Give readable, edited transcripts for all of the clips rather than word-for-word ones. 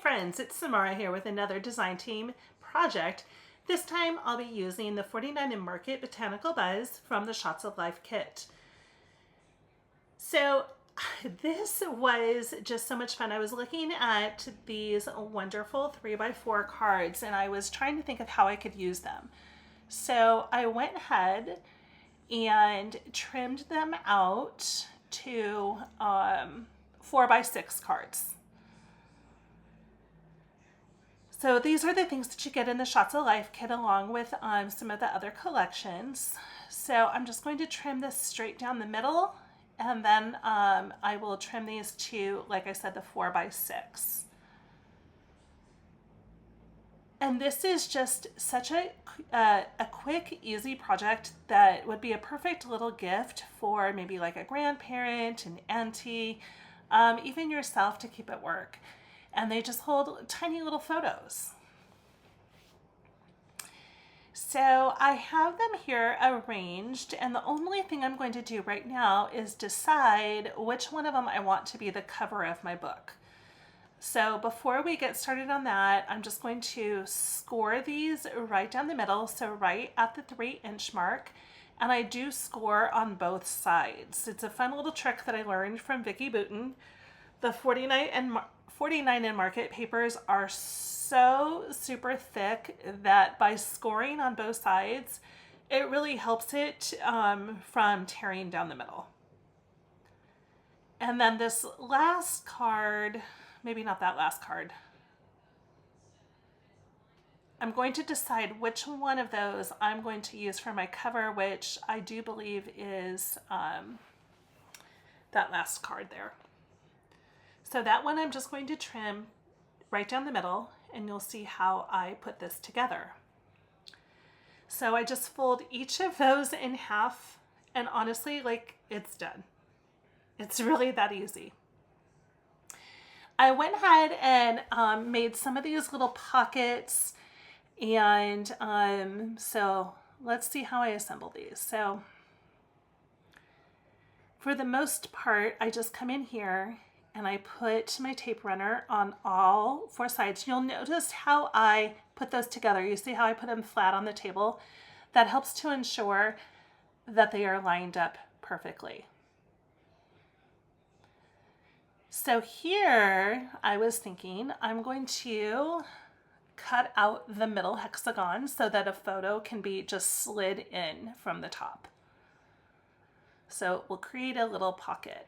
friends, it's Samara here with another design team project. This time I'll be using the 49 and Market Botanical Buzz from the Shots of Life kit. So this was just so much fun. I was looking at these wonderful 3x4 cards and I was trying to think of how I could use them. So I went ahead and trimmed them out to 4x6 cards. So these are the things that you get in the Shots of Life kit along with some of the other collections. So I'm just going to trim this straight down the middle, and then I will trim these to, like I said, the 4x6. And this is just such a quick, easy project that would be a perfect little gift for maybe like a grandparent, an auntie, even yourself to keep at work. And they just hold tiny little photos. So I have them here arranged, and the only thing I'm going to do right now is decide which one of them I want to be the cover of my book. So before we get started on that, I'm just going to score these right down the middle, so right at the 3-inch mark. And I do score on both sides. It's a fun little trick that I learned from Vicki Boutin. The 49 and Market papers are so super thick that by scoring on both sides, it really helps it from tearing down the middle. And then this last card, maybe not that last card, I'm going to decide which one of those I'm going to use for my cover, which I do believe is that last card there. So that one I'm just going to trim right down the middle, and you'll see how I put this together. So I just fold each of those in half, and honestly, like, it's done. It's really that easy. I went ahead and made some of these little pockets, and so let's see how I assemble these. So for the most part, I just come in here and I put my tape runner on all 4 sides. You'll notice how I put those together. You see how I put them flat on the table? That helps to ensure that they are lined up perfectly. So here I was thinking I'm going to cut out the middle hexagon so that a photo can be just slid in from the top. So we'll create a little pocket.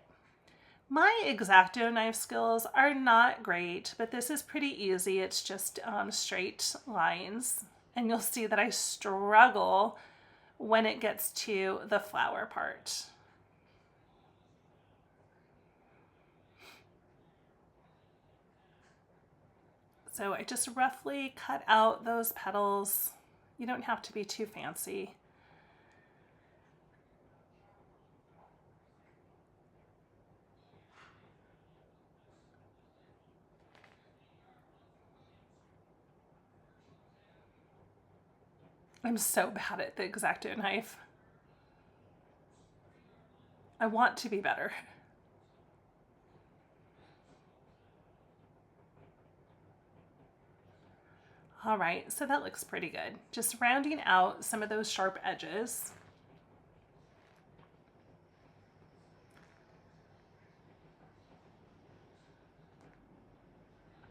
My X-Acto knife skills are not great, but this is pretty easy. It's just straight lines. And you'll see that I struggle when it gets to the flower part. So I just roughly cut out those petals. You don't have to be too fancy. I'm so bad at the X-Acto knife. I want to be better. All right, so that looks pretty good. Just rounding out some of those sharp edges.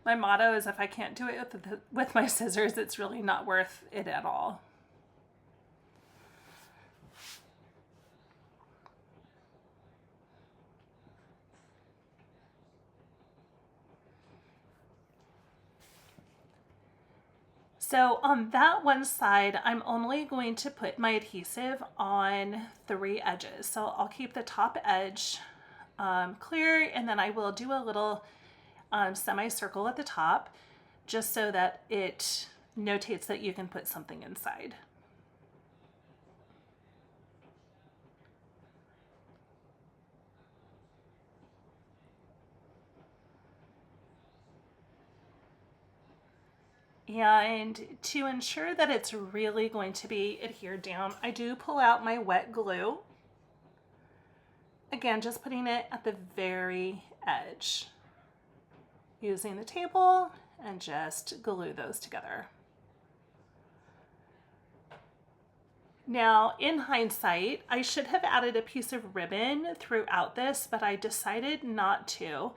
My motto is if I can't do it with my scissors, it's really not worth it at all. So on that one side, I'm only going to put my adhesive on 3 edges. So I'll keep the top edge clear, and then I will do a little semicircle at the top just so that it notates that you can put something inside. And to ensure that it's really going to be adhered down, I do pull out my wet glue. Again, just putting it at the very edge. using the table and just glue those together. Now, in hindsight, I should have added a piece of ribbon throughout this, but I decided not to.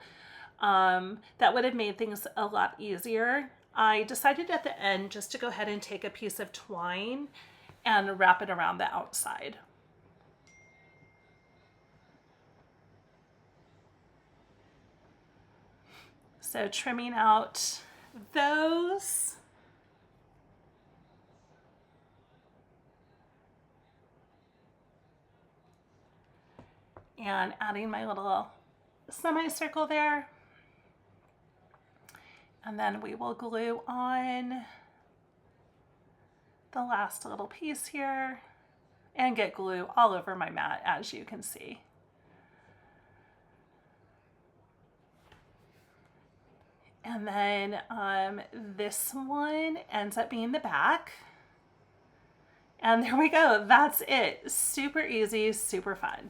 That would have made things a lot easier. I decided at the end just to go ahead and take a piece of twine and wrap it around the outside. So trimming out those. And adding my little semicircle there. And then we will glue on the last little piece here and get glue all over my mat, as you can see. And then this one ends up being the back. And there we go. That's it. Super easy, super fun.